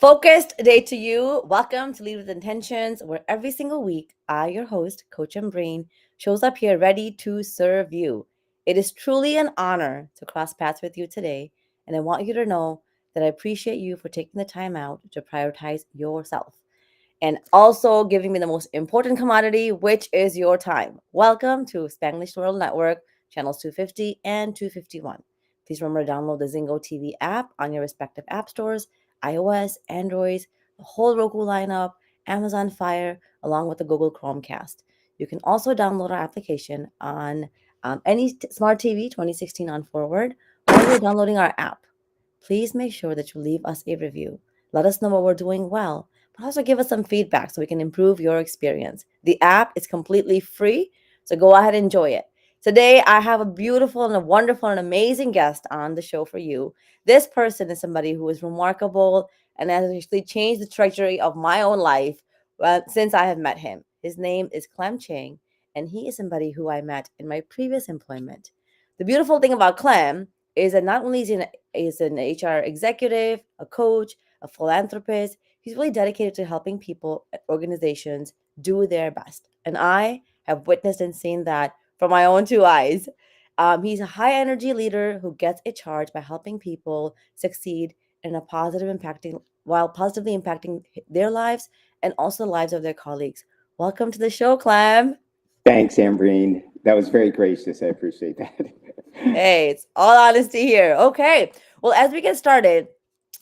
Focused day to you. Welcome to Lead with Intentions, where every single week I, your host, Coach Ambereen, shows up here ready to serve you. It is truly an honor to cross paths with you today, and I want you to know that I appreciate you for taking the time out to prioritize yourself and also giving me the most important commodity, which is your time. Welcome to Spanglish World Network, channels 250 and 251. Please remember to download the Zingo TV app on your respective app stores, iOS, Android, the whole Roku lineup, Amazon Fire, along with the Google Chromecast. You can also download our application on any smart TV 2016 on forward, or you're downloading our app. Please make sure that you leave us a review. Let us know what we're doing well, but also give us some feedback so we can improve your experience. The app is completely free, so go ahead and enjoy it. Today, I have a beautiful and a wonderful and amazing guest on the show for you. This person is somebody who is remarkable and has actually changed the trajectory of my own life since I have met him. His name is Clem Cheng, and he is somebody who I met in my previous employment. The beautiful thing about Clem is that not only is an HR executive, a coach, a philanthropist, he's really dedicated to helping people and organizations do their best. And I have witnessed and seen that from my own two eyes. He's a high energy leader who gets a charge by helping people succeed in a while positively impacting their lives and also the lives of their colleagues. Welcome to the show, Clem. Thanks, Ambereen. That was very gracious. I appreciate that. Hey, it's all honesty here. Okay. Well, as we get started,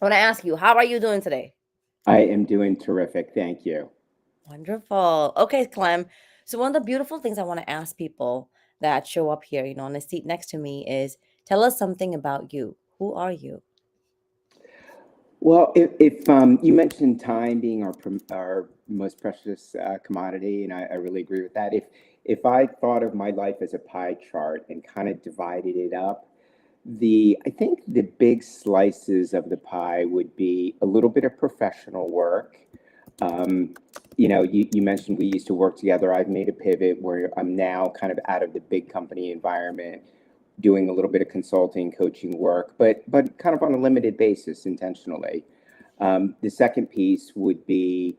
I want to ask you, how are you doing today? I am doing terrific. Thank you. Wonderful. Okay, Clem. So one of the beautiful things I want to ask people that show up here, on the seat next to me is tell us something about you. Who are you? Well, if you mentioned time being our most precious commodity, and I really agree with that. If I thought of my life as a pie chart and kind of divided it up, I think the big slices of the pie would be a little bit of professional work. You mentioned we used to work together. I've made a pivot where I'm now kind of out of the big company environment, doing a little bit of consulting, coaching work, but kind of on a limited basis intentionally. The second piece would be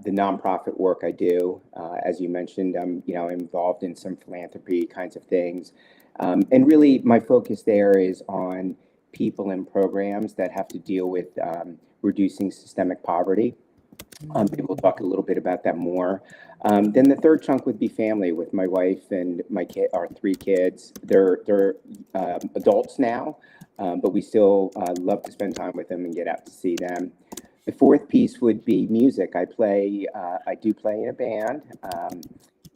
the nonprofit work I do. As you mentioned, I'm involved in some philanthropy kinds of things, and really my focus there is on people and programs that have to deal with reducing systemic poverty. Maybe we'll talk a little bit about that more. Then the third chunk would be family with my wife and our three kids. They're adults now, but we still love to spend time with them and get out to see them. The fourth piece would be music. I do play in a band,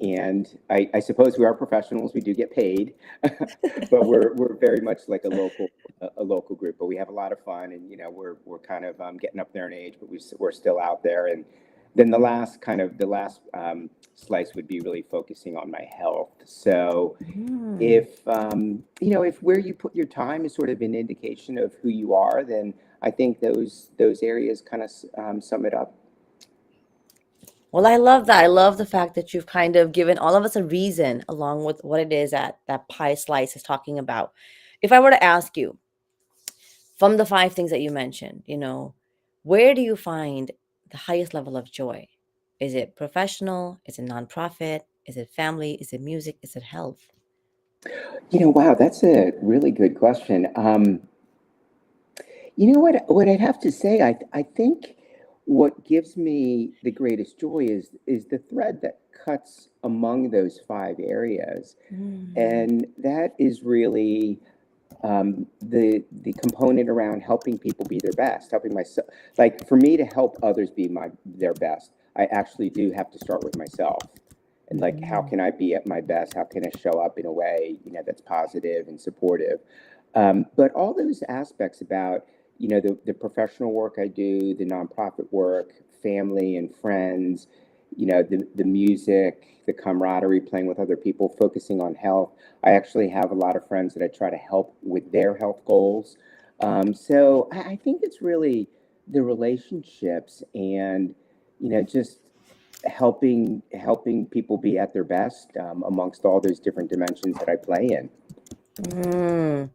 and I suppose we are professionals. We do get paid, but we're very much like a local group. But we have a lot of fun, and we're kind of getting up there in age, but we're still out there. And then the last slice would be really focusing on my health. So if where you put your time is sort of an indication of who you are, then I think those areas kind of sum it up. Well, I love that. I love the fact that you've kind of given all of us a reason along with what it is that pie slice is talking about. If I were to ask you, from the five things that you mentioned, where do you find the highest level of joy? Is it professional? Is it nonprofit? Is it family? Is it music? Is it health? Wow, that's a really good question. What I'd have to say, I think what gives me the greatest joy is the thread that cuts among those five areas. And that is really the component around helping people be their best, helping myself. Like for me to help others be their best, I actually do have to start with myself. And like, how can I be at my best? How can I show up in a way, that's positive and supportive? But all those aspects about, the professional work I do, the nonprofit work, family and friends, the music, the camaraderie, playing with other people, focusing on health. I actually have a lot of friends that I try to help with their health goals. So I think it's really the relationships and, just helping people be at their best amongst all those different dimensions that I play in.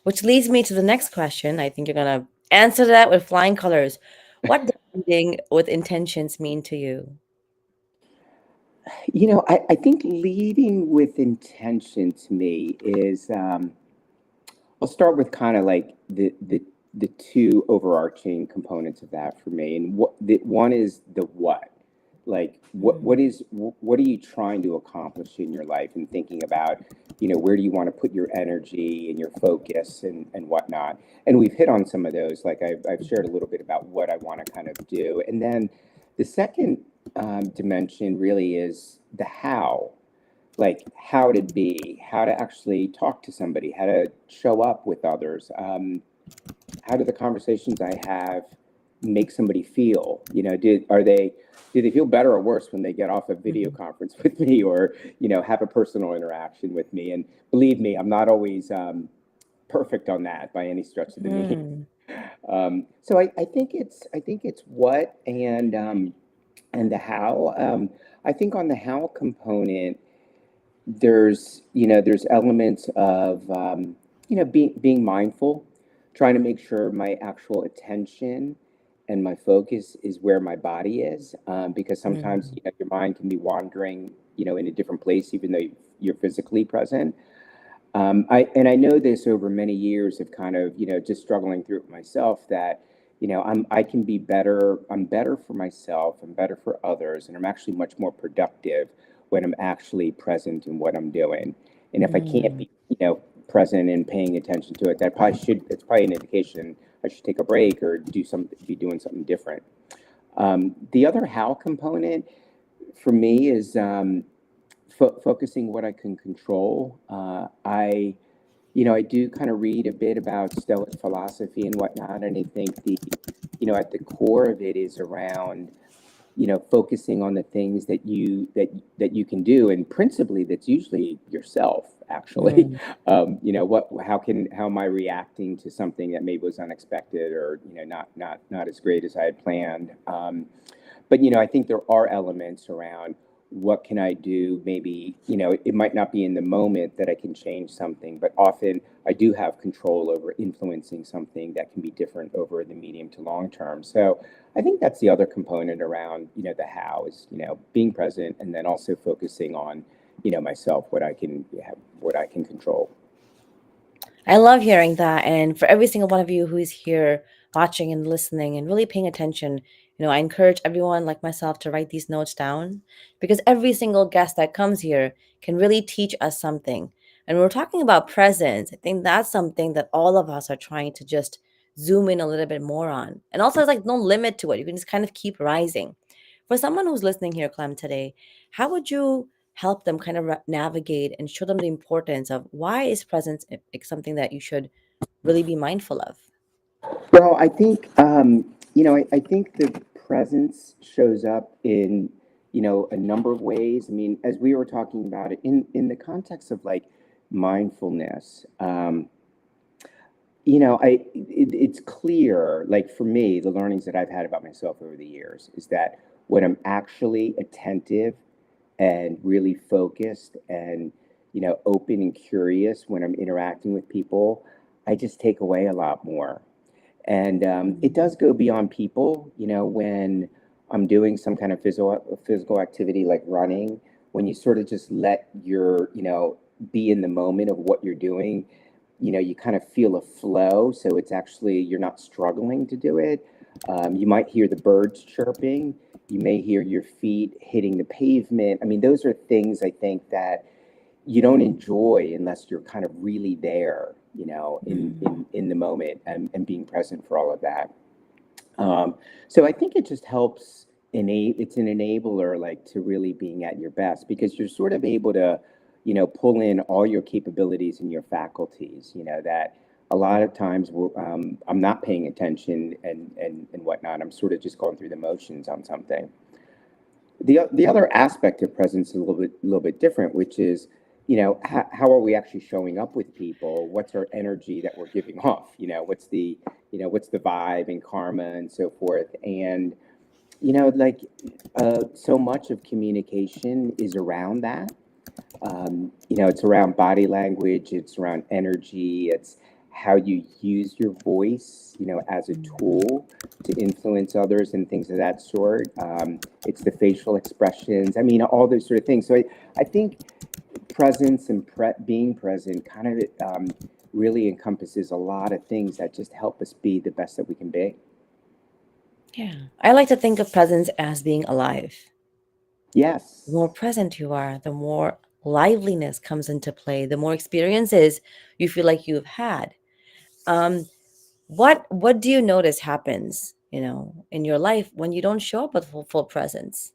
Which leads me to the next question. I think you're going to answer that with flying colors. What does leading with intentions mean to you? I think leading with intention to me is, I'll start with kind of like the two overarching components of that for me. And one is the what. Like what are you trying to accomplish in your life, and thinking about, where do you want to put your energy and your focus and whatnot. And we've hit on some of those. Like I've shared a little bit about what I want to kind of do. And then the second dimension really is the how, like how to be, how to actually talk to somebody, how to show up with others. How do the conversations I have make somebody feel? Do they feel better or worse when they get off a video conference with me, or have a personal interaction with me? And believe me, I'm not always perfect on that by any stretch of the meaning. So I think it's what and the how. I think on the how component, there's elements of being mindful, trying to make sure my actual attention and my focus is where my body is, because sometimes your mind can be wandering in a different place even though you're physically present. I know this over many years of kind of just struggling through it myself, that I can be better. I'm better for myself. I'm better for others, and I'm actually much more productive when I'm actually present in what I'm doing. And if I can't be, present and paying attention to it, it's probably an indication I should take a break or be doing something different. The other how component for me is focusing what I can control. I do kind of read a bit about Stoic philosophy and whatnot, and I think at the core of it is around, focusing on the things that you can do, and principally that's usually yourself, actually. How am I reacting to something that maybe was unexpected, or not as great as I had planned. But I think there are elements around what can I do. Maybe it might not be in the moment that I can change something, but often I do have control over influencing something that can be different over the medium to long term. So I think that's the other component around the how is being present, and then also focusing on myself, what I can control. I love hearing that. And for every single one of you who is here watching and listening and really paying attention, I encourage everyone like myself to write these notes down, because every single guest that comes here can really teach us something. And when we're talking about presence, I think that's something that all of us are trying to just zoom in a little bit more on. And also, there's like no limit to it. You can just kind of keep rising. For someone who's listening here, Clem, today, how would you help them kind of navigate and show them the importance of why is presence something that you should really be mindful of? Well, I think I think the presence shows up in a number of ways. I mean, as we were talking about it in the context of like mindfulness, it's clear, like for me, the learnings that I've had about myself over the years is that when I'm actually attentive and really focused and open and curious when I'm interacting with people, I just take away a lot more. And it does go beyond people. When I'm doing some kind of physical activity like running, when you sort of just let your be in the moment of what you're doing, you kind of feel a flow. So it's actually, you're not struggling to do it. You might hear the birds chirping. You may hear your feet hitting the pavement. I mean, those are things I think that you don't enjoy unless you're kind of really there, in the moment, and being present for all of that. So I think it just helps it's an enabler, like, to really being at your best, because you're sort of able to, pull in all your capabilities and your faculties, that a lot of times I'm not paying attention and whatnot. I'm sort of just going through the motions on something. The other aspect of presence is a little bit different, which is, how are we actually showing up with people? What's our energy that we're giving off? What's the vibe and karma and so forth? And like so much of communication is around that. It's around body language. It's around energy. It's how you use your voice, as a tool to influence others and things of that sort. It's the facial expressions. I mean, all those sort of things. So I think presence and being present kind of really encompasses a lot of things that just help us be the best that we can be. Yeah. I like to think of presence as being alive. Yes. The more present you are, the more liveliness comes into play, the more experiences you feel like you've had. Um, what do you notice happens, in your life when you don't show up with full presence?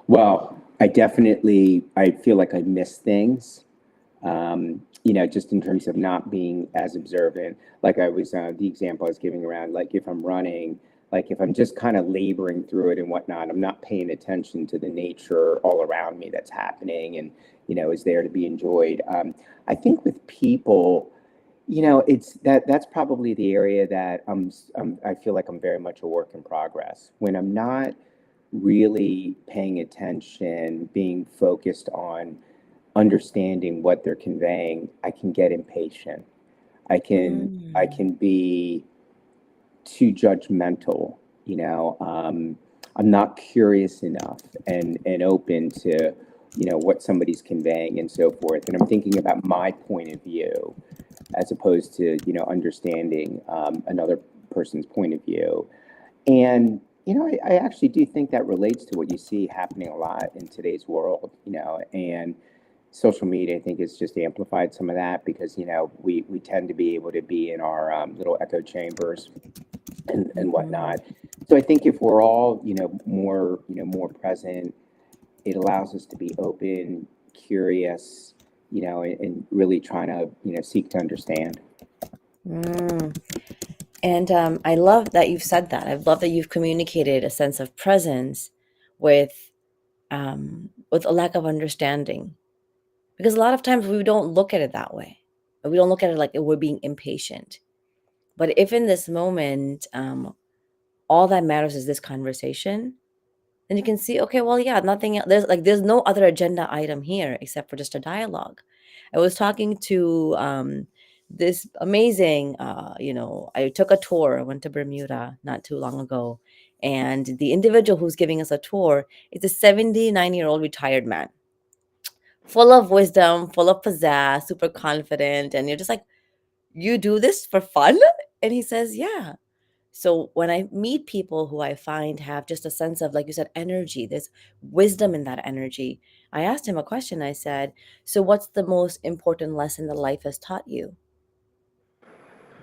Well, I feel like I miss things, just in terms of not being as observant. Like the example I was giving around, like if I'm running, like if I'm just kind of laboring through it and whatnot, I'm not paying attention to the nature all around me that's happening and, is there to be enjoyed. I think with people, it's that's probably the area that I feel like I'm very much a work in progress. When I'm not really paying attention, being focused on understanding what they're conveying, I can get impatient. I can be too judgmental. I'm not curious enough and open to what somebody's conveying and so forth. And I'm thinking about my point of view as opposed to understanding another person's point of view. And I actually do think that relates to what you see happening a lot in today's world, and social media, I think, has just amplified some of that because, we tend to be able to be in our little echo chambers and whatnot. So I think if we're all, more present, it allows us to be open, curious, and really trying to, seek to understand. Mm. And I love that you've said that. I love that you've communicated a sense of presence with a lack of understanding, because a lot of times we don't look at it that way. We don't look at it like we're being impatient. But if in this moment, all that matters is this conversation, then you can see, okay, well, yeah, nothing else. There's no other agenda item here except for just a dialogue. I was talking to this amazing, I took a tour. I went to Bermuda not too long ago, and the individual who's giving us a tour is a 79-year-old retired man, full of wisdom, full of pizzazz, super confident, and you're just like, you do this for fun? And he says, yeah. So when I meet people who I find have just a sense of, like you said, energy, there's wisdom in that energy. I asked him a question. I said, so what's the most important lesson that life has taught you?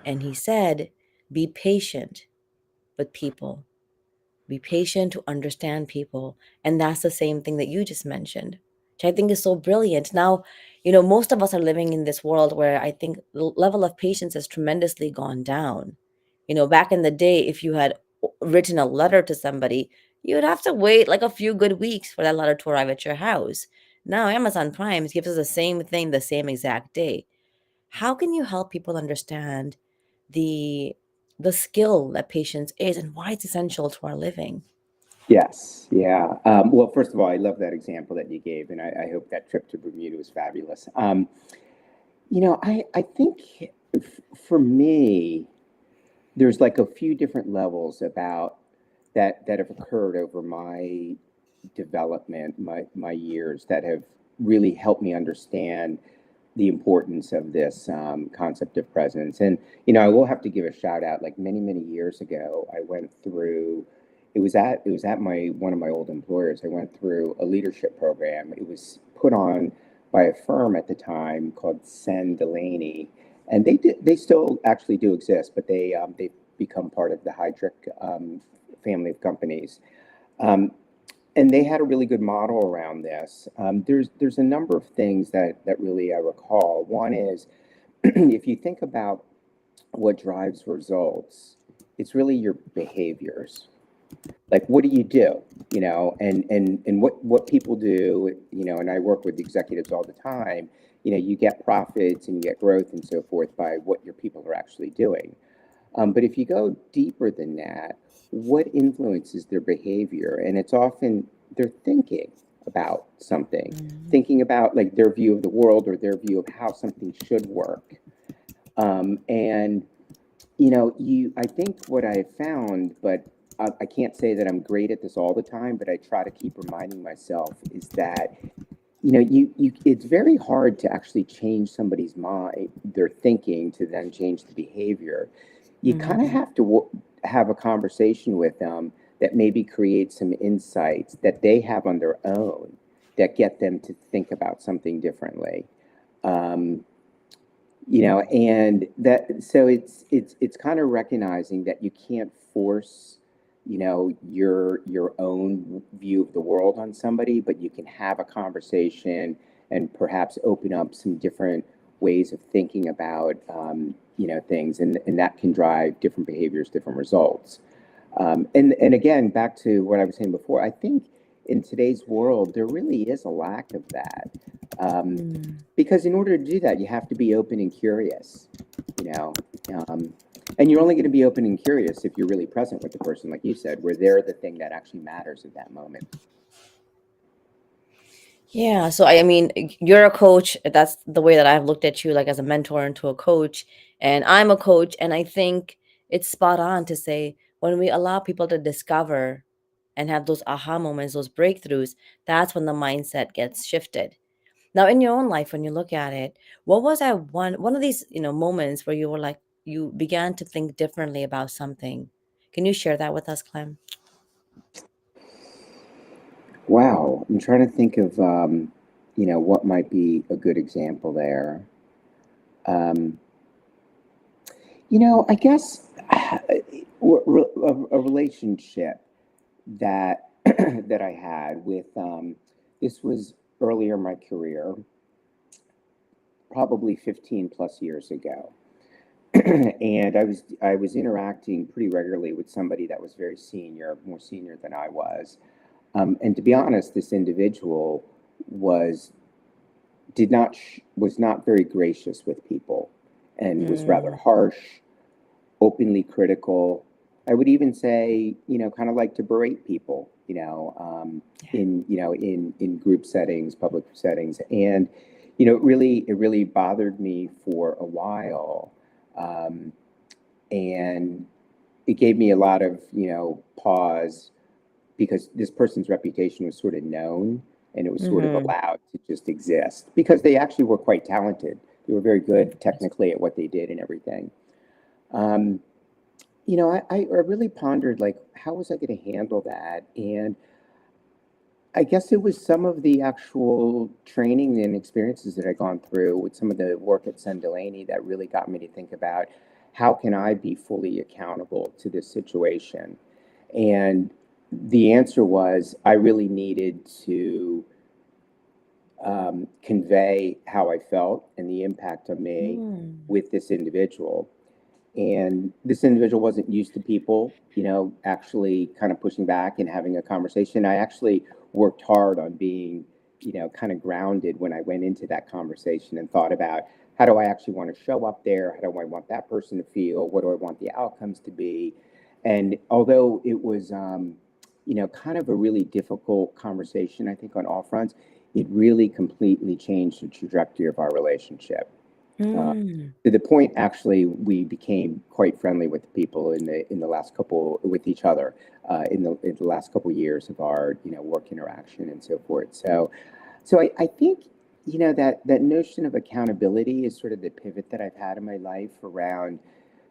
And he said, be patient with people. Be patient to understand people. And that's the same thing that you just mentioned, which I think is so brilliant. Now, most of us are living in this world where I think the level of patience has tremendously gone down. Back in the day, if you had written a letter to somebody, you would have to wait like a few good weeks for that letter to arrive at your house. Now, Amazon Prime gives us the same thing the same exact day. How can you help people understand the the skill that patience is and why it's essential to our living? Yes, yeah. Well, first of all, I love that example that you gave, and I hope that trip to Bermuda was fabulous. I think for me, there's like a few different levels about that have occurred over my development, my years that have really helped me understand the importance of this concept of presence. And I will have to give a shout out. Like many years ago, I went through. It was at my one of my old employers. I went through a leadership program. It was put on by a firm at the time called Sen Delaney, and they still actually do exist, but they've become part of the Heidrick family of companies. Um, and they had a really good model around this. There's a number of things that really I recall. One is if you think about what drives results, it's really your behaviors. Like what do you do? And what people do, and I work with executives all the time, you get profits and you get growth and so forth by what your people are actually doing. But if you go deeper than that, what influences their behavior? And it's often they're thinking about something, Mhm. thinking about like their view of the world or their view of how something should work. And I think what I have found, but I can't say that I'm great at this all the time, but I try to keep reminding myself is that, it's very hard to actually change somebody's mind, their thinking to then change the behavior. You kind of have to have a conversation with them that maybe creates some insights that they have on their own that get them to think about something differently. And that, so it's kind of recognizing that you can't force, your own view of the world on somebody, but you can have a conversation and perhaps open up some different ways of thinking about, things, and that can drive different behaviors, different results. And again, back to what I was saying before, I think in today's world, there really is a lack of that. Because in order to do that, you have to be open and curious, you know. And you're only going to be open and curious if you're really present with the person, like you said, where they're the thing that actually matters at that moment. Yeah. So I mean, you're a coach. That's the way that I've looked at you, like as a mentor into a coach. And I'm a coach. And I think it's spot on to say when we allow people to discover and have those aha moments, those breakthroughs, that's when the mindset gets shifted. Now, in your own life, when you look at it, what was that one of these, moments where you were like, you began to think differently about something? Can you share that with us, Clem? Wow, I'm trying to think of, what might be a good example there. Um, I guess a relationship that that I had with, this was earlier in my career, probably 15 plus years ago. And I was interacting pretty regularly with somebody that was very senior, more senior than I was. And to be honest, this individual was did not was not very gracious with people, and was rather Mm, harsh, openly critical. I would even say, kind of like to berate people, yeah. in group settings, public settings, and it really bothered me for a while, um, and it gave me a lot of pause, because this person's reputation was sort of known, and it was sort of Mm-hmm. allowed to just exist because they actually were quite talented. They were very good technically at what they did and everything. Um, I really pondered, like, how was I going to handle that? And I guess it was some of the actual training and experiences that I'd gone through with some of the work at Sen Delaney that really got me to think about how can I be fully accountable to this situation? And the answer was I really needed to convey how I felt and the impact on me Mm. with this individual. And this individual wasn't used to people, actually kind of pushing back and having a conversation. I actually worked hard on being, kind of grounded when I went into that conversation and thought about how do I actually want to show up there? How do I want that person to feel? What do I want the outcomes to be? And although it was, kind of a really difficult conversation, I think on all fronts, it really completely changed the trajectory of our relationship. Uh, Mm. to the point, actually, we became quite friendly with the people in the last couple with each other, in the last couple years of our work interaction and so forth. So I think that notion of accountability is sort of the pivot that I've had in my life around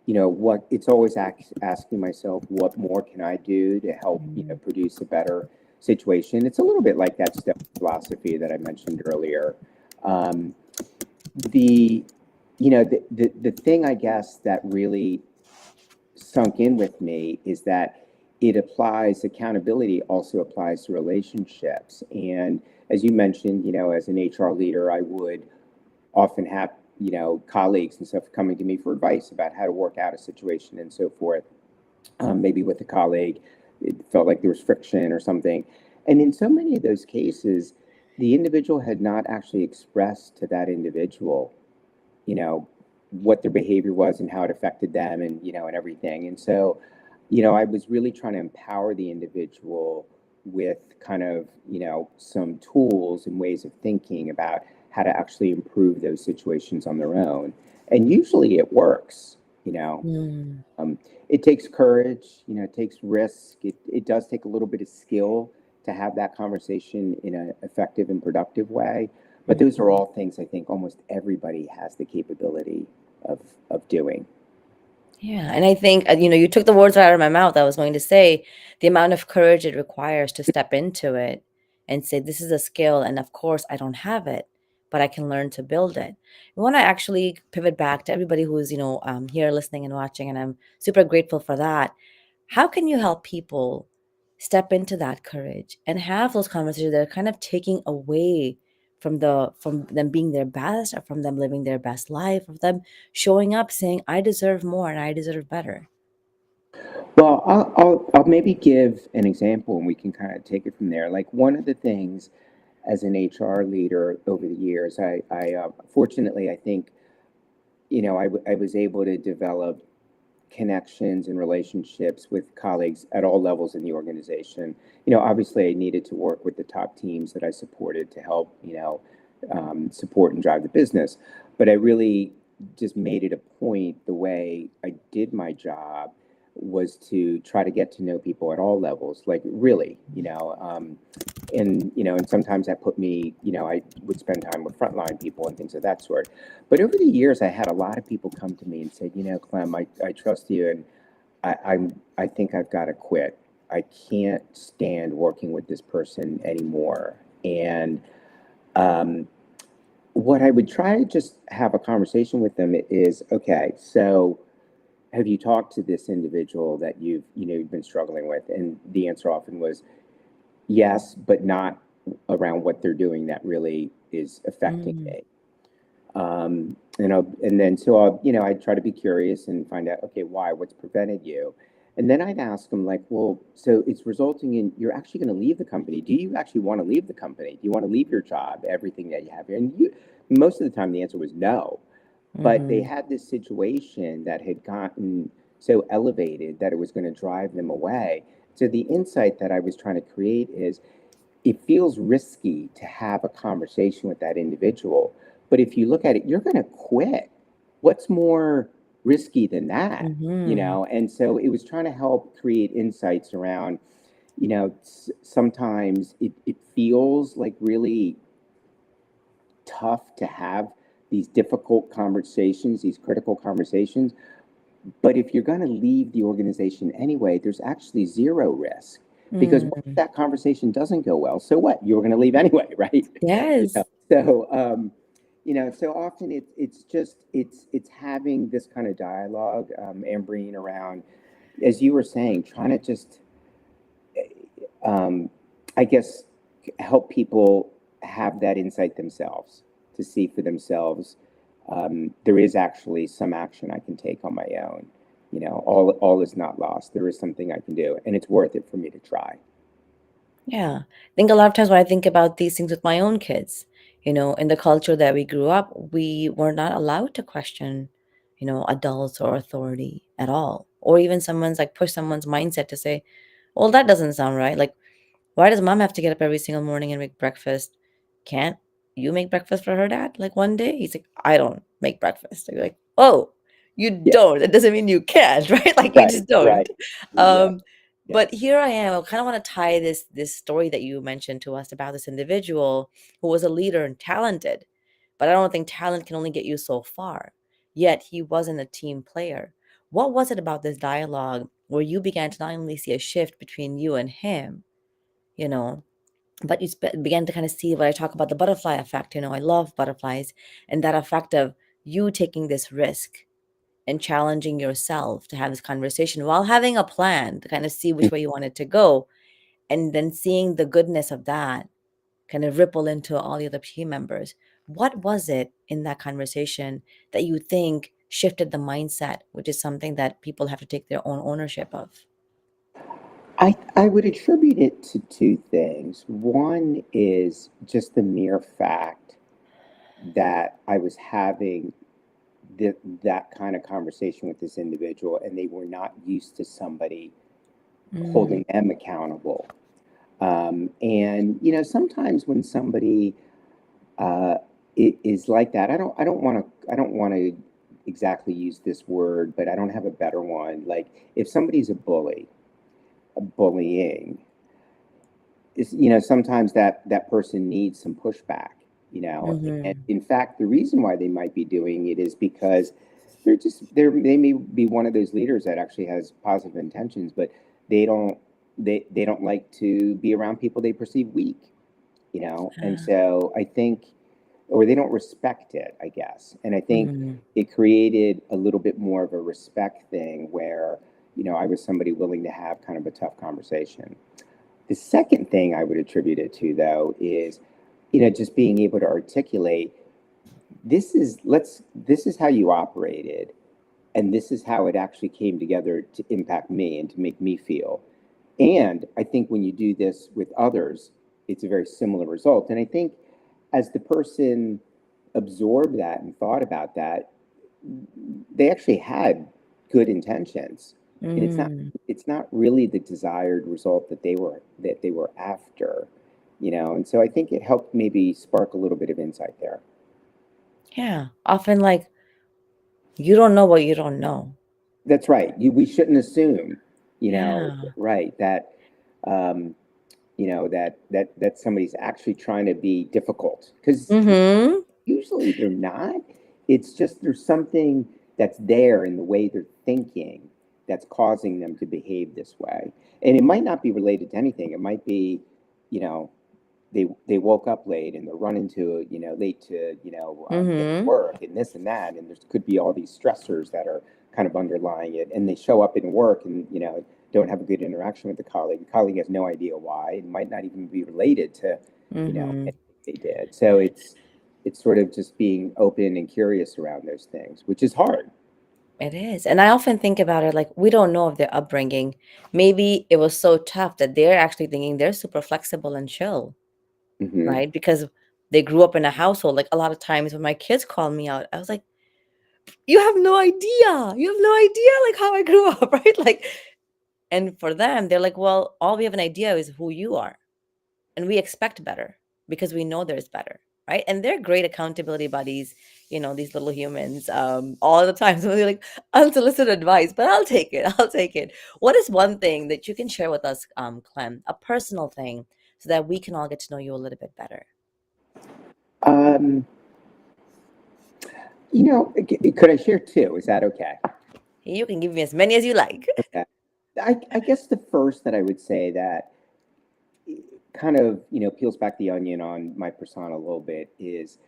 what it's always asking myself, what more can I do to help Mm. produce a better situation. It's a little bit like that step philosophy that I mentioned earlier. Um, the the thing, I guess, that really sunk in with me is that accountability also applies to relationships. And as you mentioned, as an HR leader, I would often have colleagues and stuff coming to me for advice about how to work out a situation and so forth. Maybe with a colleague, it felt like there was friction or something, and in so many of those cases, the individual had not actually expressed to that individual you know, what their behavior was and how it affected them, and, and everything. And so, I was really trying to empower the individual with kind of, some tools and ways of thinking about how to actually improve those situations on their own. And usually it works, you know. Mm. It takes courage, you know, it takes risk. It does take a little bit of skill to have that conversation in an effective and productive way. But those are Mhm. all things I think almost everybody has the capability of doing. Yeah, and I think, you took the words right out of my mouth. I was going to say the amount of courage it requires to step into it and say, this is a skill, and of course, I don't have it, but I can learn to build it. I want to actually pivot back to everybody who's, here listening and watching, and I'm super grateful for that. How can you help people step into that courage and have those conversations that are kind of taking away from them being their best, or from them living their best life, or them showing up saying, I deserve more and I deserve better? Well, I'll maybe give an example and we can kind of take it from there. Like one of the things as an HR leader over the years, I fortunately, I think, you know, I was able to develop connections and relationships with colleagues at all levels in the organization. You know, obviously, I needed to work with the top teams that I supported to help, support and drive the business. But I really just made it a point, the way I did my job was to try to get to know people at all levels, like really, and sometimes that put me, I would spend time with frontline people and things of that sort. But over the years, I had a lot of people come to me and say, Clem, I trust you, and I think I've got to quit. I can't stand working with this person anymore. And um, what I would try to just have a conversation with them is, okay, so have you talked to this individual that you've been struggling with? And the answer often was yes, but not around what they're doing that really is affecting Mm, me. And then so I try to be curious and find out, okay, why, what's prevented you? And then I'd ask them like, well, so it's resulting in you're actually going to leave the company. Do you actually want to leave the company? Do you want to leave your job, everything that you have here? Most of the time the answer was no, but they mhm, had this situation that had gotten so elevated that it was going to drive them away. So the insight that I was trying to create is it feels risky to have a conversation with that individual. But if you look at it, you're going to quit. What's more risky than that? mhm, And so it was trying to help create insights around, sometimes it feels like really tough to have these difficult conversations, these critical conversations. But if you're going to leave the organization anyway, there's actually zero risk because what if mm. that conversation doesn't go well? So what? You're going to leave anyway, right? You Yes. know, so so often it's having this kind of dialogue, Ambreen, around, as you were saying, trying to just, um, I guess, help people have that insight themselves to see for themselves. There is actually some action I can take on my own. All is not lost. There is something I can do, and it's worth it for me to try. Yeah. I think a lot of times when I think about these things with my own kids, in the culture that we grew up, we were not allowed to question, adults or authority at all. Or even someone's like push someone's mindset to say, well, that doesn't sound right. Like, why does mom have to get up every single morning and make breakfast? Can't you make breakfast for her dad? Like one day, he's like, I don't make breakfast. You're like, oh, you Yeah. don't. That doesn't mean you can't, right? Like you Right. just don't. Right. Yeah. Um, but Yes. here I am. I kind of want to tie this story that you mentioned to us about this individual who was a leader and talented, but I don't think talent can only get you so far. Yet he wasn't a team player. What was it about this dialogue where you began to not only see a shift between you and him, you know, but you began to kind of see what I talk about, the butterfly effect. I love butterflies, and that effect of you taking this risk and challenging yourself to have this conversation while having a plan to kind of see which way you want it to go, and then seeing the goodness of that kind of ripple into all the other team members. What was it in that conversation that you think shifted the mindset, which is something that people have to take their own ownership of? I would attribute it to two things. One is just the mere fact that I was having that kind of conversation with this individual, and they were not used to somebody Mm, holding them accountable. And sometimes when somebody uh, is like that, I don't want to exactly use this word, but I don't have a better one. Like if somebody's a bullying, is, sometimes that person needs some pushback, and Mm-hmm. in fact the reason why they might be doing it is because they may be one of those leaders that actually has positive intentions, but they don't like to be around people they perceive weak, and so I think, or they don't respect it, I guess. And I think Mm-hmm. it created a little bit more of a respect thing where, I was somebody willing to have kind of a tough conversation. The second thing I would attribute it to, though, is, just being able to articulate, this is how you operated, and this is how it actually came together to impact me and to make me feel. And I think when you do this with others, it's a very similar result. And I think as the person absorbed that and thought about that, they actually had good intentions. And Mm. it's not really the desired result that they were after, And so I think it helped maybe spark a little bit of insight there. Yeah. Often, like, you don't know what you don't know. That's right. We shouldn't assume, Yeah. right, that um, that somebody's actually trying to be difficult, because Mm-hmm. usually they're not. It's just there's something that's there in the way they're thinking that's causing them to behave this way. And it might not be related to anything. It might be, you know, they woke up late and they're running to, late to, get to Mm-hmm. work and this and that. And there could be all these stressors that are kind of underlying it. And they show up in work and, don't have a good interaction with the colleague. The colleague has no idea why. It might not even be related to, Mm-hmm. anything they did. So it's sort of just being open and curious around those things, which is hard. It is. And I often think about it like we don't know of their upbringing. Maybe it was so tough that they're actually thinking they're super flexible and chill, Hmm. right? Because they grew up in a household. Like a lot of times when my kids called me out, I was like, you have no idea. You have no idea like how I grew up, right? Like, and for them, they're like, well, all we have an idea is who you are. And we expect better because we know there's better, right? And they're great accountability buddies, these little humans, all the time. So they're like unsolicited advice, but I'll take it. I'll take it. What is one thing that you can share with us, Clem, a personal thing, so that we can all get to know you a little bit better? Um, could I share two? Is that okay? You can give me as many as you like. Okay. I guess the first that I would say that kind of, peels back the onion on my persona a little bit is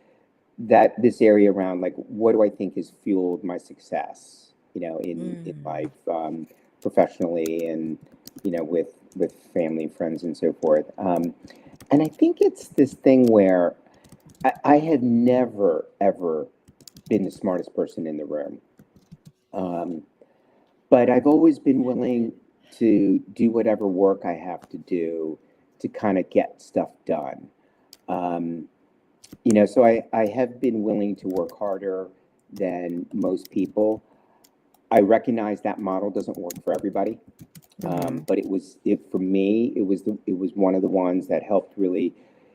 that this area around like, what do I think has fueled my success, in Mm. life, professionally and, with family and friends and so forth. And I think it's this thing where I had never, ever been the smartest person in the room. Um, but I've always been willing to do whatever work I have to do to kind of get stuff done. Um, so I have been willing to work harder than most people. I recognize that model doesn't work for everybody, Mm-hmm. but it for me. It was one of the ones that helped really,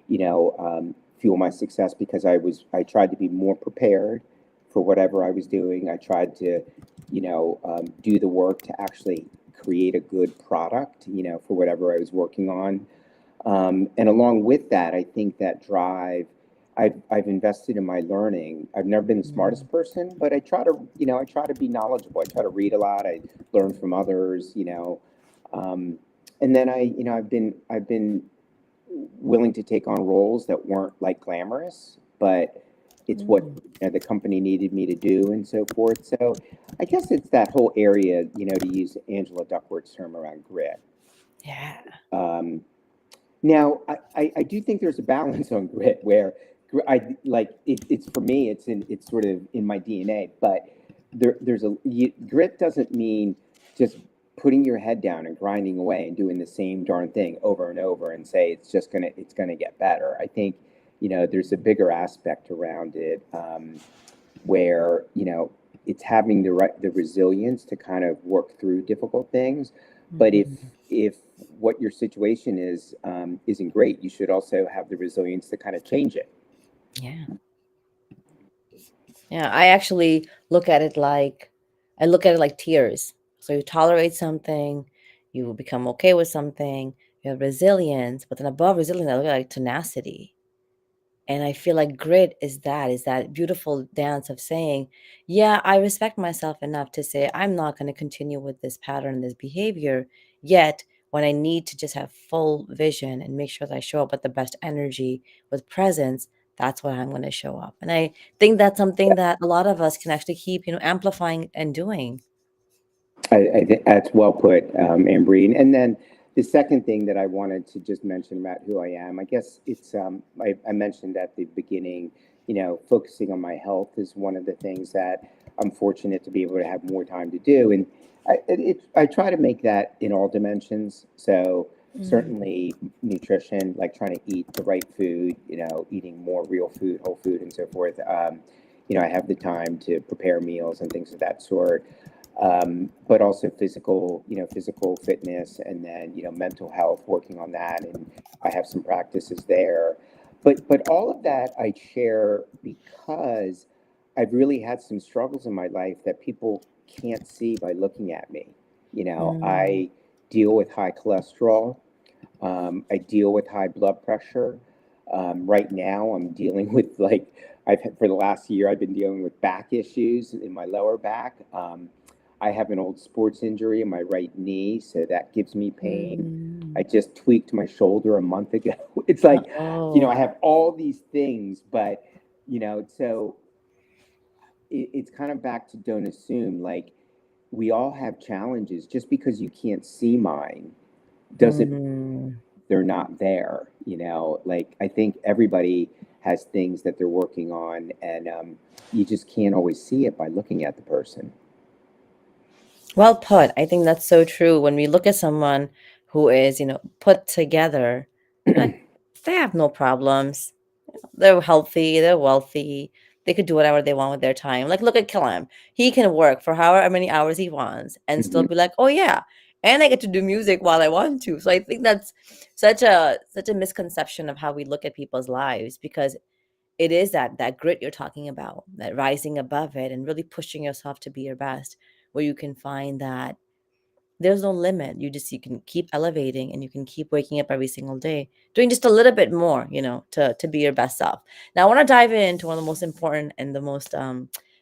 fuel my success because I tried to be more prepared for whatever I was doing. I tried to, do the work to actually create a good product, for whatever I was working on. And along with that, I think that drive, I've invested in my learning. I've never been the Mm-hmm. smartest person, but I try to be knowledgeable. I try to read a lot. I learn from others, um, and then I've been willing to take on roles that weren't like glamorous, but it's what, the company needed me to do and so forth. So I guess it's that whole area, to use Angela Duckworth's term around grit. Yeah. Um, Now, I do think there's a balance on grit where I like it's for me, it's sort of in my DNA, but grit doesn't mean just putting your head down and grinding away and doing the same darn thing over and over and say it's gonna get better. I think, there's a bigger aspect around it, where, it's having the resilience to kind of work through difficult things. But Mm-hmm. if what your situation is, isn't great, you should also have the resilience to kind of change it. Yeah. Yeah, I actually look at it like I look at it like tiers. So you tolerate something, you become okay with something, you have resilience, but then above resilience, I look at it like tenacity. And I feel like grit is that beautiful dance of saying, yeah, I respect myself enough to say I'm not going to continue with this pattern, this behavior. Yet when I need to just have full vision and make sure that I show up with the best energy, with presence, that's when I'm going to show up. And I think that's something that a lot of us can actually keep, amplifying and doing. I think that's well put, Ambreen. And then the second thing that I wanted to just mention about who I am, I guess it's I mentioned at the beginning, focusing on my health is one of the things that I'm fortunate to be able to have more time to do, and I try to make that in all dimensions. So Mm. certainly nutrition, like trying to eat the right food, eating more real food, whole food, and so forth. I have the time to prepare meals and things of that sort, but also physical fitness, and then mental health, working on that, and I have some practices there. But all of that I share because I've really had some struggles in my life that people can't see by looking at me. Mm. I deal with high cholesterol. I deal with high blood pressure. Right now, I'm dealing with for the last year, I've been dealing with back issues in my lower back. I have an old sports injury in my right knee, so that gives me pain. I Mm. just tweaked my shoulder a month ago. It's like, I Oh. have all these things, but so it's kind of back to don't assume. Like, we all have challenges. Just because you can't see mine doesn't Mm. they're not there. Like, I think everybody has things that they're working on, and you just can't always see it by looking at the person. Well put. I think that's so true. When we look at someone who is, put together, like, they have no problems. They're healthy, they're wealthy, they could do whatever they want with their time. Like, look at Clem. He can work for however many hours he wants and still Mhm. be like, oh yeah, and I get to do music while I want to. So I think that's such a misconception of how we look at people's lives, because it is that grit you're talking about, that rising above it and really pushing yourself to be your best, where you can find that there's no limit. You can keep elevating, and you can keep waking up every single day doing just a little bit more, to be your best self. Now I want to dive into one of the most important and the most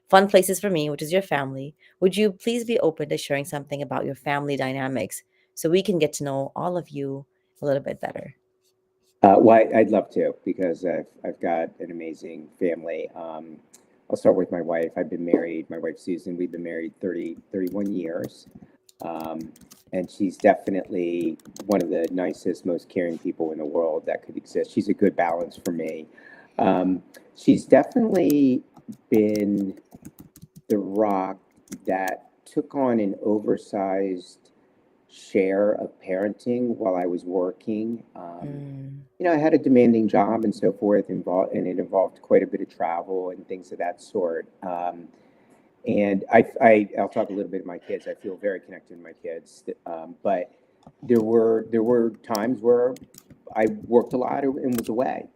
fun places for me, which is your family. Would you please be open to sharing something about your family dynamics so we can get to know all of you a little bit better? Well, I'd love to, because I've got an amazing family. I'll start with my wife. I've been married, my wife Susan, we've been married 31 years. Um, and she's definitely one of the nicest, most caring people in the world that could exist. She's a good balance for me. Um, she's definitely been the rock that took on an oversized share of parenting while I was working. Mm. I had a demanding job and so forth, and it involved quite a bit of travel and things of that sort. And I'll talk a little bit of my kids. I feel very connected to my kids, but there were times where I worked a lot and was away.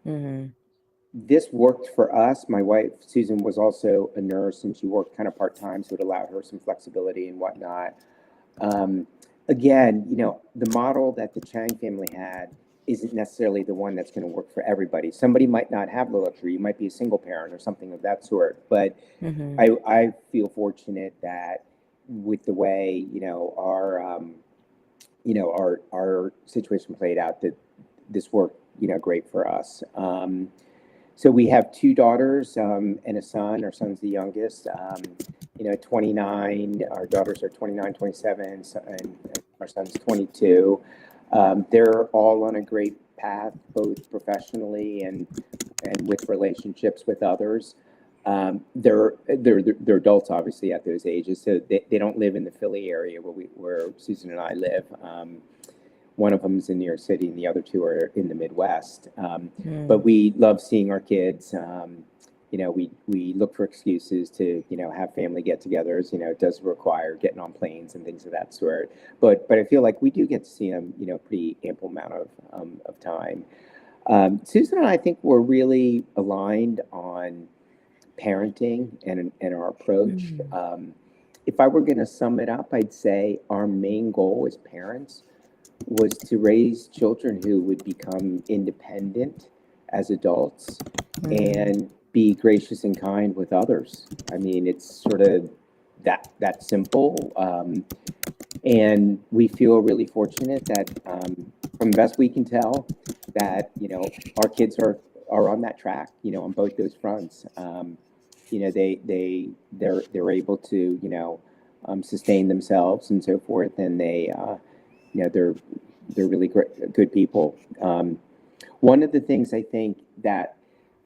Mm-hmm. This worked for us. My wife Susan was also a nurse, and she worked kind of part time, so it allowed her some flexibility and whatnot. Um, Again, the model that the Chang family had isn't necessarily the one that's going to work for everybody. Somebody might not have the luxury. You might be a single parent or something of that sort. But Mm-hmm. I feel fortunate that with the way our situation played out, that this worked great for us. So we have two daughters and a son. Our son's the youngest. 29. Our daughters are 29, 27, and our son's 22. They're all on a great path, both professionally and with relationships with others. They're adults, obviously, at those ages, so they don't live in the Philly area where Susan and I live. One of them is in New York City, and the other two are in the Midwest. But Mm. we love seeing our kids. We look for excuses to have family get-togethers. It does require getting on planes and things of that sort. But I feel like we do get to see them pretty ample amount of time. Susan and I think we're really aligned on parenting and our approach. Mm. If I were going to sum it up, I'd say our main goal as parents was to raise children who would become independent as adults and be gracious and kind with others. I mean, it's sort of that simple. And we feel really fortunate that, from the best we can tell, that our kids are on that track. On both those fronts. They're able to sustain themselves and so forth, and they're really good people. One of the things I think that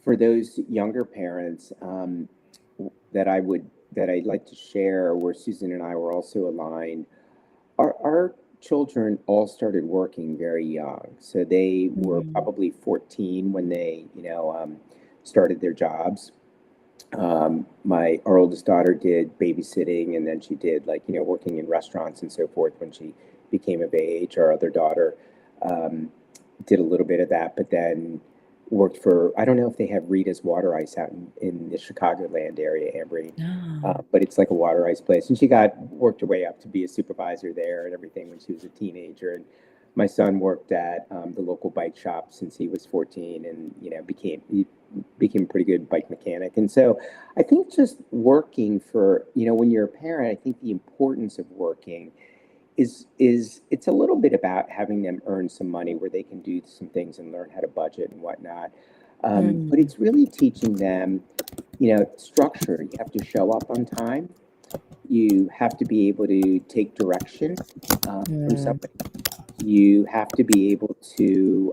for those younger parents, that I'd like to share, where Susan and I were also aligned, our children all started working very young. So they were probably 14 when they started their jobs. Our oldest daughter did babysitting, and then she did working in restaurants and so forth when she became of age. Our other daughter did a little bit of that, but then worked for, I don't know if they have Rita's Water Ice out in the Chicagoland area, Ambereen, but it's like a water ice place. And she worked her way up to be a supervisor there and everything when she was a teenager. And my son worked at the local bike shop since he was 14, and became a pretty good bike mechanic. And so I think just working for, when you're a parent, I think the importance of working is it's a little bit about having them earn some money where they can do some things and learn how to budget and whatnot. But it's really teaching them, structure. You have to show up on time. You have to be able to take direction from somebody. You have to be able to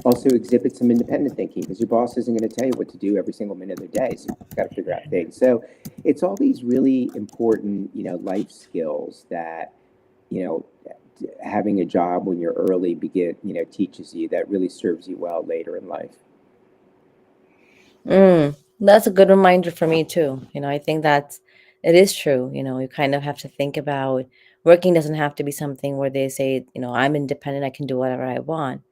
also exhibit some independent thinking, because your boss isn't going to tell you what to do every single minute of the day. So you've got to figure out things. So it's all these really important, life skills that, having a job when you're early teaches you, that really serves you well later in life. That's a good reminder for me too. I think it is true. You kind of have to think about working doesn't have to be something where they say, I'm independent, I can do whatever I want,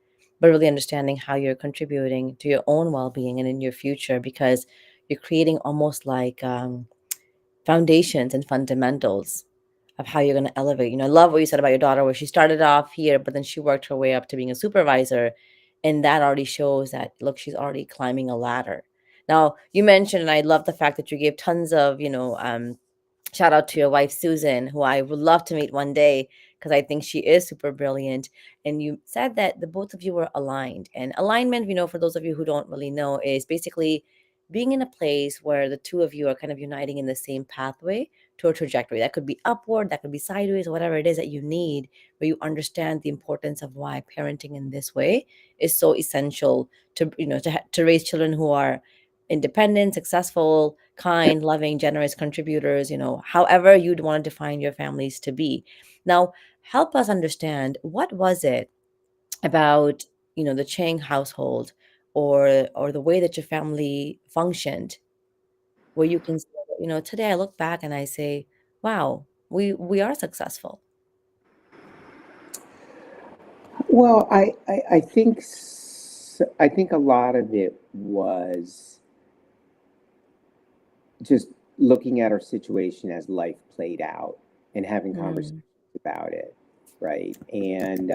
but really understanding how you're contributing to your own well-being and in your future, because you're creating almost like foundations and fundamentals of how you're going to elevate. I love what you said about your daughter, where she started off here, but then she worked her way up to being a supervisor. And that already shows that, look, she's already climbing a ladder. Now, you mentioned, and I love the fact that you gave tons of, shout out to your wife, Susan, who I would love to meet one day, because I think she is super brilliant. And you said that the both of you were aligned. And alignment, for those of you who don't really know, is basically being in a place where the two of you are kind of uniting in the same pathway to a trajectory. That could be upward, that could be sideways, whatever it is that you need, where you understand the importance of why parenting in this way is so essential to, to raise children who are independent, successful, kind, loving, generous contributors, however you'd want to define your families to be. Now, help us understand, what was it about, the Cheng household, or the way that your family functioned, where you can say, today I look back and I say, wow, we are successful. Well, I think I think a lot of it was just looking at our situation as life played out and having conversations about it, right? And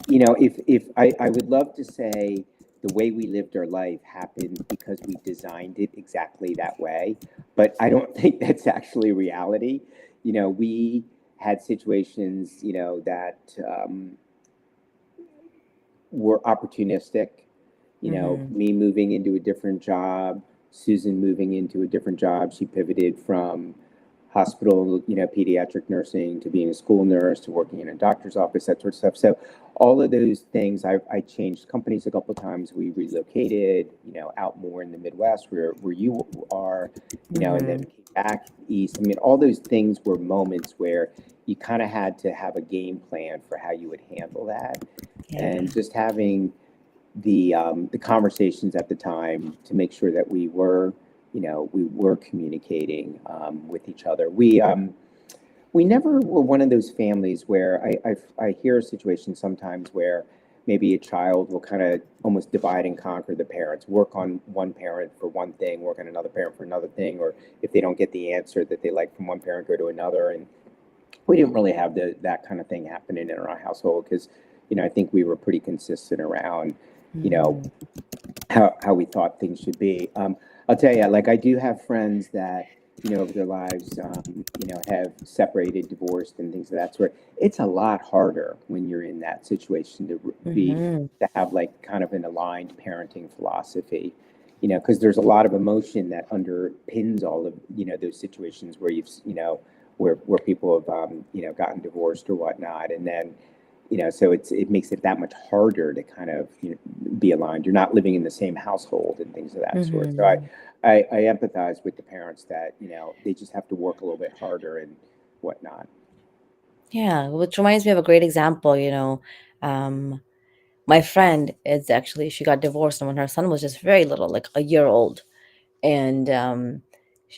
if I would love to say the way we lived our life happened because we designed it exactly that way, but I don't think that's actually reality. We had situations, that were opportunistic. Me moving into a different job, Susan moving into a different job. She pivoted from hospital, pediatric nursing, to being a school nurse, to working in a doctor's office, that sort of stuff. So all of those things, I changed companies a couple of times. We relocated, out more in the Midwest where you are, and then came back east. I mean, all those things were moments where you kind of had to have a game plan for how you would handle that. Yeah. And just having the conversations at the time to make sure that we were communicating with each other. We never were one of those families where I hear a situation sometimes where maybe a child will kind of almost divide and conquer the parents, work on one parent for one thing, work on another parent for another thing, or if they don't get the answer that they like from one parent, go to another. And we didn't really have that kind of thing happening in our household because, I think we were pretty consistent around, how we thought things should be. I'll tell you, like I do have friends that, over their lives, have separated, divorced, and things of that sort. It's a lot harder when you're in that situation to have like kind of an aligned parenting philosophy, because there's a lot of emotion that underpins all of, those situations where where people have, gotten divorced or whatnot. And then, so it makes it that much harder to kind of, be aligned. You're not living in the same household and things of that sort. So I empathize with the parents that, they just have to work a little bit harder and whatnot. Yeah, which reminds me of a great example. My friend is actually, she got divorced when her son was just very little, like a year old. And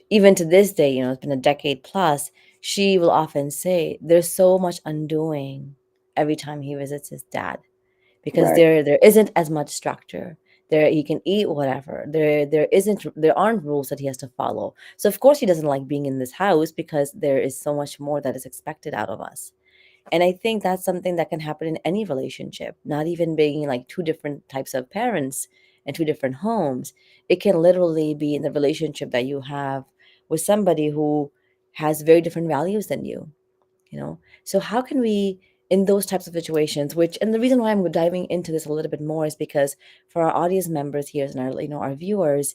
even to this day, it's been a decade plus, she will often say there's so much undoing every time he visits his dad, because Right. there isn't as much structure. There he can eat whatever. There aren't rules that he has to follow. So of course he doesn't like being in this house because there is so much more that is expected out of us. And I think that's something that can happen in any relationship, not even being like two different types of parents and two different homes. It can literally be in the relationship that you have with somebody who has very different values than you. So how can we, in those types of situations, which, and the reason why I'm diving into this a little bit more is because for our audience members here and our viewers,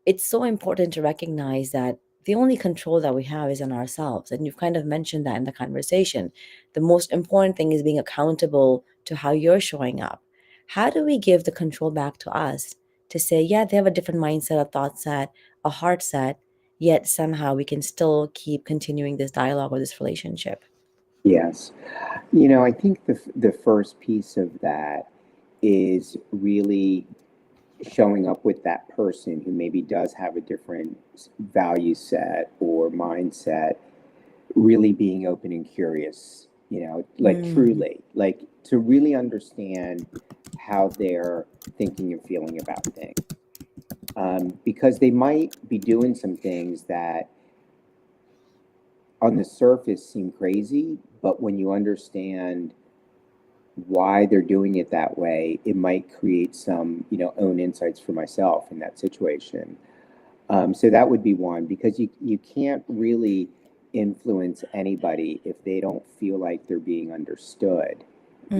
it's so important to recognize that the only control that we have is on ourselves. And you've kind of mentioned that in the conversation. The most important thing is being accountable to how you're showing up. How do we give the control back to us to say, yeah, they have a different mindset, a thought set, a heart set, yet somehow we can still keep continuing this dialogue or this relationship? Yes. I think the first piece of that is really showing up with that person who maybe does have a different value set or mindset, really being open and curious, like truly, like to really understand how they're thinking and feeling about things. Because they might be doing some things that on the surface seem crazy, but when you understand why they're doing it that way, it might create some, own insights for myself in that situation. So that would be one, because you can't really influence anybody if they don't feel like they're being understood, you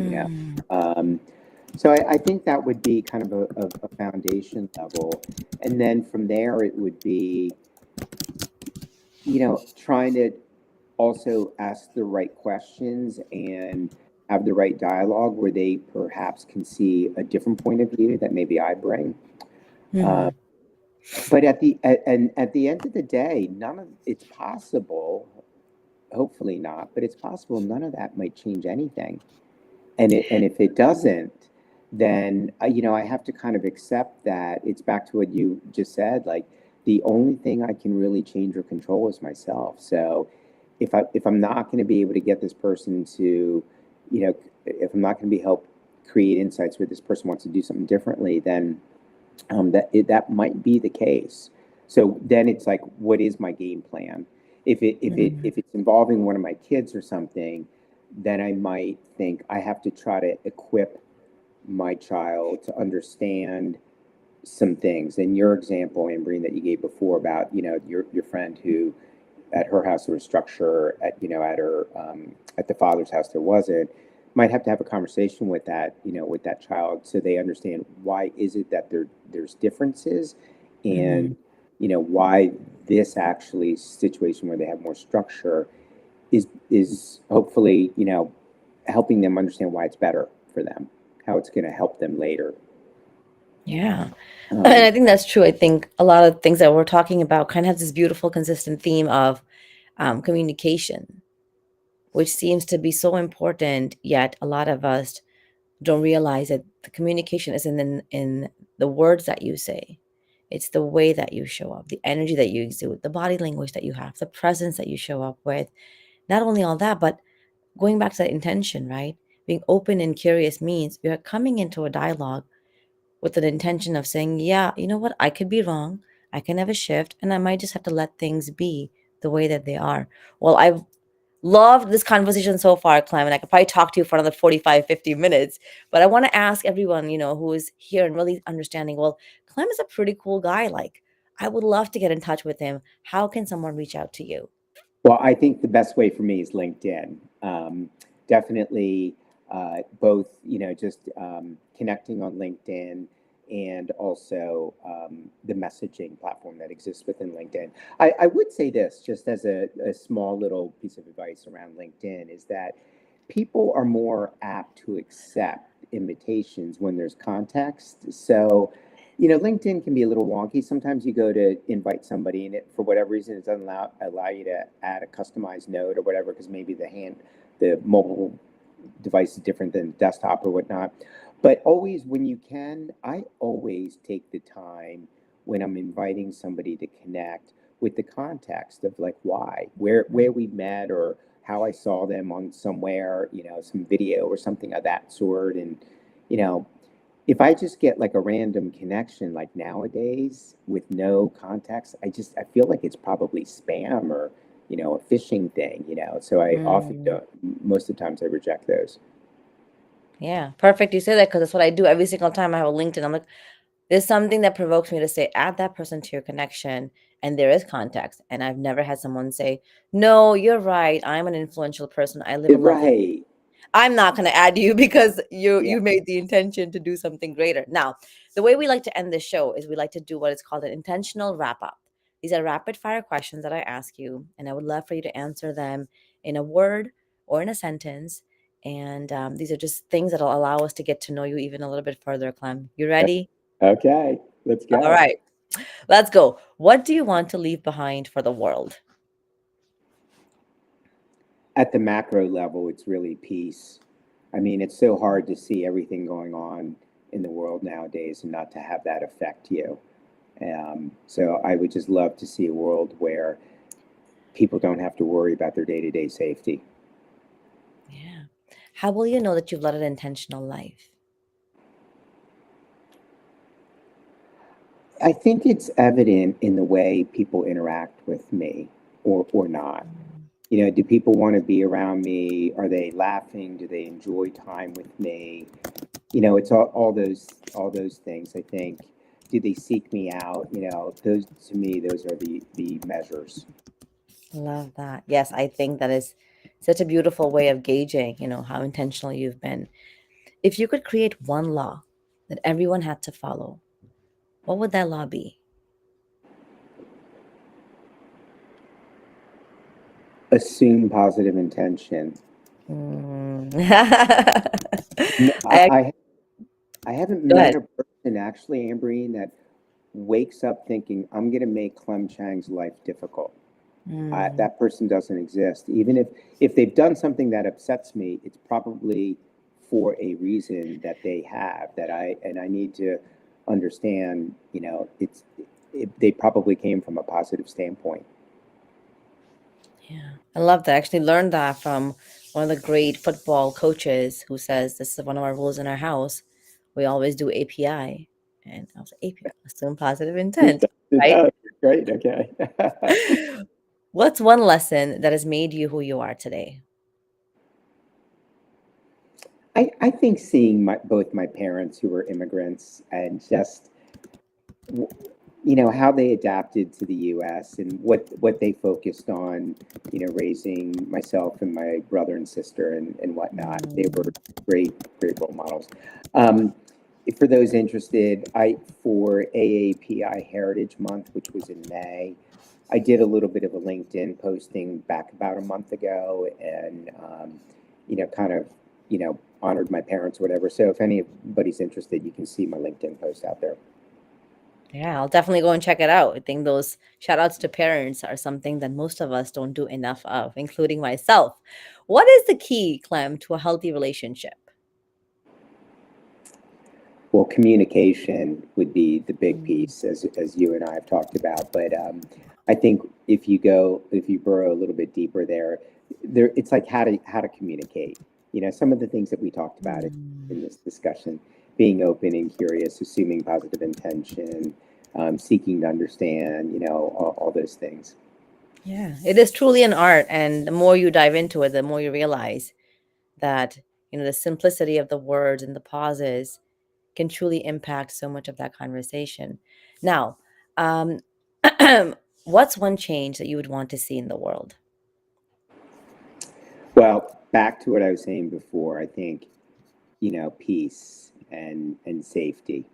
know. So I think that would be kind of a foundation level. And then from there, it would be, trying to also ask the right questions and have the right dialogue where they perhaps can see a different point of view that maybe I bring. But at the end of the day, none of it's possible. Hopefully not, but it's possible none of that might change anything. And if it doesn't, then I have to kind of accept that it's back to what you just said. Like the only thing I can really change or control is myself. So if I'm not going to be able to get this person to, if I'm not going to be help create insights where this person wants to do something differently, then that might be the case. So then it's like, what is my game plan? If it's involving one of my kids or something, then I might think I have to try to equip my child to understand some things. And your example, Ambereen, that you gave before about your friend who at her house there was structure, at her at the father's house there wasn't, might have to have a conversation with with that child so they understand why is it that there's differences, and why this actually situation where they have more structure is hopefully helping them understand why it's better for them, how it's going to help them later. Yeah. And I think that's true. I think a lot of things that we're talking about kind of have this beautiful, consistent theme of communication, which seems to be so important, yet a lot of us don't realize that the communication isn't in the words that you say. It's the way that you show up, the energy that you exude, the body language that you have, the presence that you show up with. Not only all that, but going back to that intention, right? Being open and curious means you're coming into a dialogue with an intention of saying, yeah, you know what, I could be wrong. I can have a shift, and I might just have to let things be the way that they are. Well, I've loved this conversation so far, Clem, and I could probably talk to you for another 45, 50 minutes. But I want to ask everyone, who is here and really understanding, well, Clem is a pretty cool guy. Like, I would love to get in touch with him. How can someone reach out to you? Well, I think the best way for me is LinkedIn. Definitely both, just connecting on LinkedIn and also the messaging platform that exists within LinkedIn. I would say this, just as a small little piece of advice around LinkedIn, is that people are more apt to accept invitations when there's context. So, LinkedIn can be a little wonky. Sometimes you go to invite somebody and it, for whatever reason, it doesn't allow you to add a customized note or whatever, because maybe the mobile device is different than desktop or whatnot. But always when you can, I always take the time when I'm inviting somebody to connect with the context of like why, where we met, or how I saw them on somewhere, some video or something of that sort. And, you know, if I just get like a random connection, like nowadays with no context, I feel like it's probably spam or, a phishing thing, so I often Mm. don't, most of the times I reject those. Yeah, perfect. You say that because that's what I do every single time I have a LinkedIn. I'm like, there's something that provokes me to say, add that person to your connection, and there is context. And I've never had someone say, no, you're right. I'm an influential person. I live a lovely. Right. I'm not going to add you because you Yeah. you made the intention to do something greater. Now, the way we like to end this show is we like to do what is called an intentional wrap up. These are rapid fire questions that I ask you, and I would love for you to answer them in a word or in a sentence. And these are just things that'll allow us to get to know you even a little bit further, Clem. You ready? Okay. Let's All go. right, let's go. What do you want to leave behind for the world? At the macro level, it's really peace. I mean, it's so hard to see everything going on in the world nowadays and not to have that affect you. So I would just love to see a world where people don't have to worry about their day-to-day safety. Yeah. How will you know that you've led an intentional life? I think it's evident in the way people interact with me or not. Mm. Do people want to be around me? Are they laughing? Do they enjoy time with me? It's all those things, I think. Do they seek me out? Those, to me, those are the measures. Love that. Yes, I think that is such a beautiful way of gauging, how intentional you've been. If you could create one law that everyone had to follow, what would that law be? Assume positive intention. Mm. I, I I I haven't Go met ahead. a person actually, Ambereen, that wakes up thinking I'm going to make Clem Chang's life difficult. Mm. That person doesn't exist. Even if they've done something that upsets me, it's probably for a reason that they have that I need to understand. They probably came from a positive standpoint. Yeah, I love that. I actually learned that from one of the great football coaches who says this is one of our rules in our house. We always do API. And I was like, API, assume positive It intent, does. It right? does. Great. Okay. What's one lesson that has made you who you are today? I think seeing both my parents who were immigrants and just how they adapted to the U.S. and what they focused on, raising myself and my brother and sister and whatnot. They were Mm. great role models. Um, for those interested, for AAPI Heritage Month, which was in May, I did a little bit of a LinkedIn posting back about a month ago, and kind of honored my parents or whatever. So if anybody's interested, you can see my LinkedIn post out there. Yeah, I'll definitely go and check it out. I think those shout outs to parents are something that most of us don't do enough of, including myself. What is the key, Clem, to a healthy relationship? Well, communication would be the big Mm. piece, as you and I have talked about. But I think if you burrow a little bit deeper there, it's like how to communicate. some of the things that we talked about in this discussion, being open and curious, assuming positive intention, seeking to understand, all those things. Yeah, it is truly an art. And the more you dive into it, the more you realize that, the simplicity of the words and the pauses can truly impact so much of that conversation. Now, um, what's one change that you would want to see in the world? Well, back to what I was saying before, I think, peace and safety.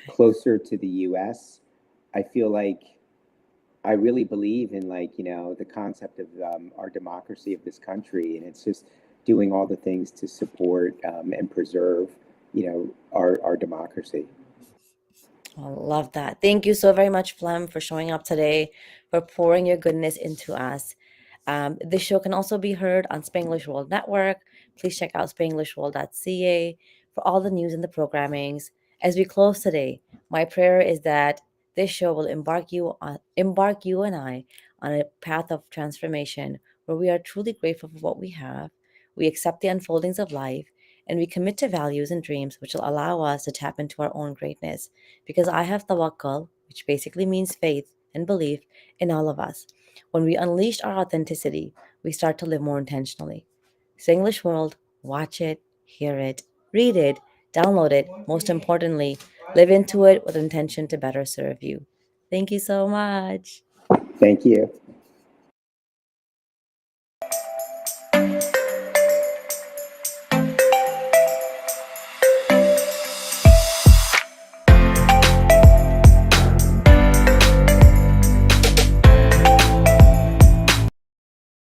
Closer to the US, I feel like I really believe in, like, the concept of our democracy of this country, and it's just doing all the things to support and preserve, our democracy. I love that. Thank you so very much, Clem, for showing up today, for pouring your goodness into us. This show can also be heard on Spanglish World Network. Please check out spanglishworld.ca for all the news and the programmings. As we close today, my prayer is that this show will embark you and I on a path of transformation where we are truly grateful for what we have, we accept the unfoldings of life, and we commit to values and dreams which will allow us to tap into our own greatness. Because I have Tawakal, which basically means faith and belief in all of us. When we unleash our authenticity, we start to live more intentionally. English World, watch it, hear it, read it, download it. Most importantly, live into it with intention to better serve you. Thank you so much. Thank you.